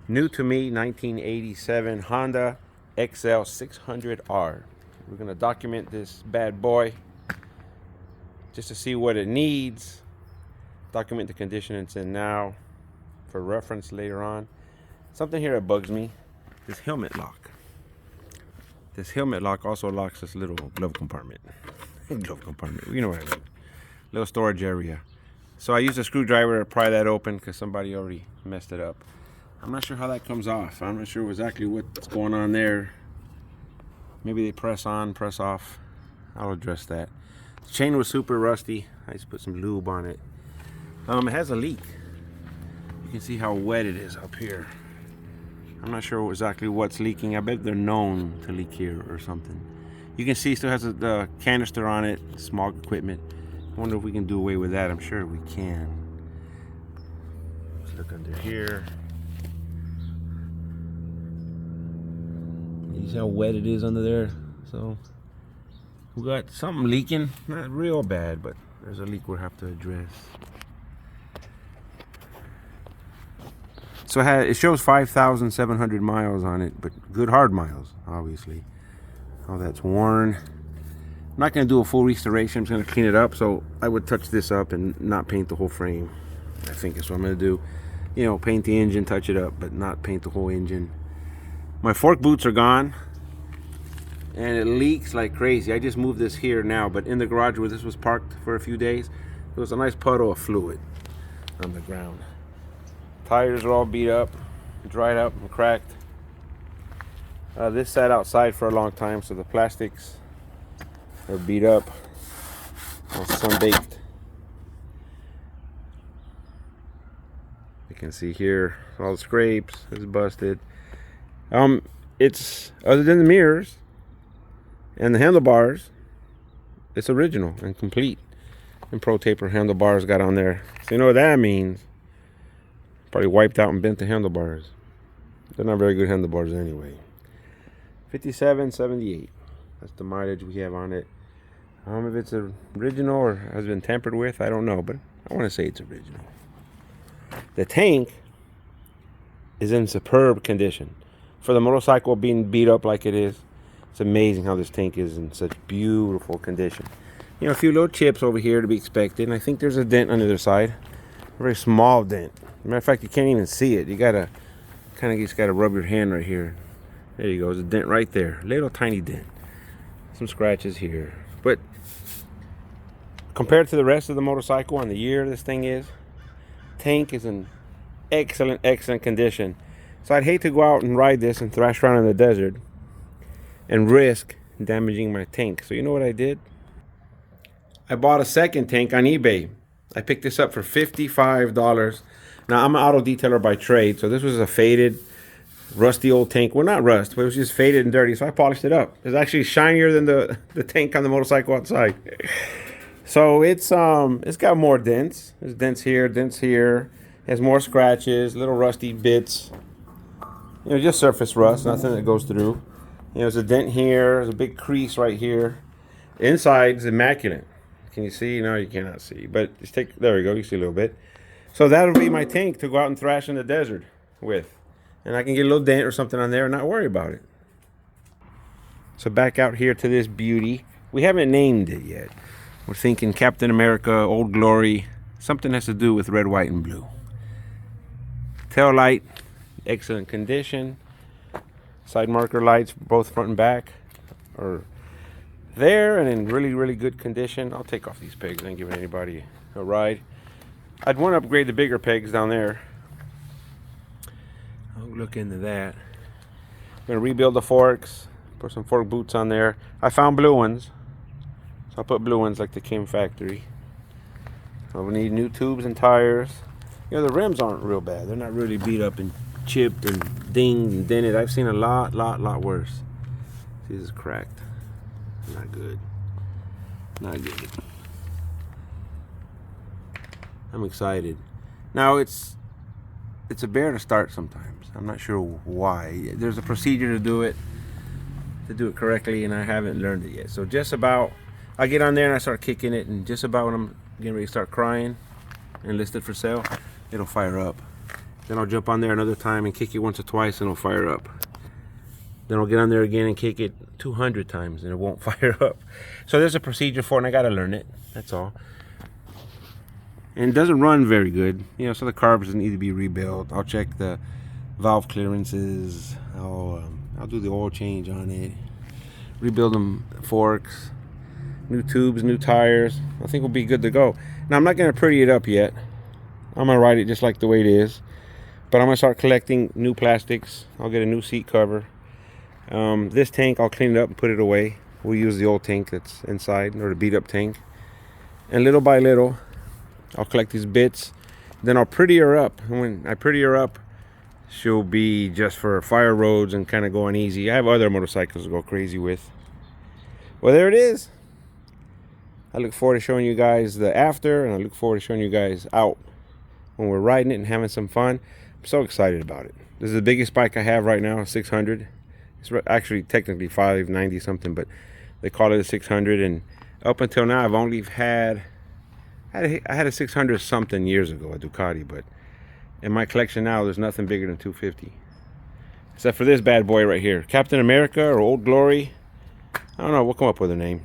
New to me, 1987 Honda XL600R. We're going to document this bad boy just to see what it needs, document the condition it's in now for reference later on. Something here that bugs me, this helmet lock. This helmet lock also locks this little glove compartment. Glove compartment, you know what I mean. Little storage area. So I used a screwdriver to pry that open because somebody already messed it up. I'm not sure how that comes off. I'm not sure exactly what's going on there. Maybe they press on, press off. I'll address that. The chain was super rusty. I just put some lube on it. It has a leak. You can see how wet it is up here. I'm not sure exactly what's leaking. I bet they're known to leak here or something. You can see it still has the canister on it, smog equipment. I wonder if we can do away with that. I'm sure we can. Let's look under here. You see how wet it is under there? So we got something leaking. Not real bad, but there's a leak we'll have to address. So it shows 5,700 miles on it, but good hard miles, obviously. All that's worn. I'm not going to do a full restoration. I'm just going to clean it up. So I would touch this up and not paint the whole frame. I think that's what I'm going to do. You know, paint the engine, touch it up, but not paint the whole engine. My fork boots are gone. And it leaks like crazy. I just moved this here now, but in the garage where this was parked for a few days, there was a nice puddle of fluid on the ground. Tires are all beat up, dried up and cracked. This sat outside for a long time, so the plastics are beat up, all sun-baked. You can see here all the scrapes. It's busted. It's other than the mirrors and the handlebars, it's original and complete. And Pro Taper handlebars got on there. So you know what that means? Probably wiped out and bent the handlebars. They're not very good handlebars anyway. 5778. That's the mileage we have on it. If it's original or has been tampered with, I don't know, but I want to say it's original. The tank is in superb condition. For the motorcycle being beat up like it is, it's amazing how this tank is in such beautiful condition. You know, a few little chips over here to be expected, and I think there's a dent on the other side. A very small dent. Matter of fact, you can't even see it. You gotta just gotta rub your hand right here. There you go. There's a dent right there. Little tiny dent. Some scratches here. But compared to the rest of the motorcycle and the year this thing is, tank is in excellent, excellent condition. So I'd hate to go out and ride this and thrash around in the desert and risk damaging my tank. So you know what I did? I bought a second tank on eBay. I picked this up for $55. Now, I'm an auto detailer by trade, so this was a faded, rusty old tank. Well, not rust, but it was just faded and dirty, so I polished it up. It's actually shinier than the tank on the motorcycle outside. So it's got more dents. There's dents here, it has more scratches, little rusty bits. You know, just surface rust, nothing that goes through. You know, there's a dent here, there's a big crease right here. Inside's immaculate. Can you see? No, you cannot see. But just there we go, you see a little bit. So that'll be my tank to go out and thrash in the desert with. And I can get a little dent or something on there and not worry about it. So back out here to this beauty. We haven't named it yet. We're thinking Captain America, Old Glory. Something has to do with red, white, and blue. Tail light, excellent condition. Side marker lights, both front and back, are there and in really, really good condition. I'll take off these pegs. I ain't giving anybody a ride. I'd want to upgrade the bigger pegs down there. I'll look into that. I'm going to rebuild the forks, put some fork boots on there. I found blue ones, so I'll put blue ones like they came factory. So we need new tubes and tires. You know, the rims aren't real bad. They're not really beat up and chipped and dinged and dented. I've seen a lot worse. See, this is cracked. Not good. Not good. I'm excited. Now it's a bear to start sometimes. I'm not sure why. There's a procedure to do it correctly, and I haven't learned it yet. So just about, I get on there and I start kicking it, and just about when I'm getting ready to start crying and list it for sale, it'll fire up. Then I'll jump on there another time and kick it once or twice and it'll fire up. Then I'll get on there again and kick it 200 times and it won't fire up. So there's a procedure for it and I gotta learn it, that's all. And it doesn't run very good, you know, so the carbs need to be rebuilt. I'll check the valve clearances. I'll do the oil change on it. Rebuild them forks, new tubes, new tires. I think we'll be good to go. Now I'm not gonna pretty it up yet. I'm gonna ride it just like the way it is. But I'm gonna start collecting new plastics. I'll get a new seat cover. This tank, I'll clean it up and put it away. We'll use the old tank that's inside, or the beat up tank. And little by little, I'll collect these bits. Then I'll pretty her up. And when I pretty her up, she'll be just for fire roads and kind of going easy. I have other motorcycles to go crazy with. Well, there it is. I look forward to showing you guys the after, and I look forward to showing you guys out when we're riding it and having some fun. I'm so excited about it. This is the biggest bike I have right now, a 600. It's actually technically 590 something, but they call it a 600. And up until now, I've only had I had a 600 something years ago, a Ducati, but in my collection now, there's nothing bigger than 250. Except for this bad boy right here, Captain America or Old Glory. I don't know. We'll come up with a name.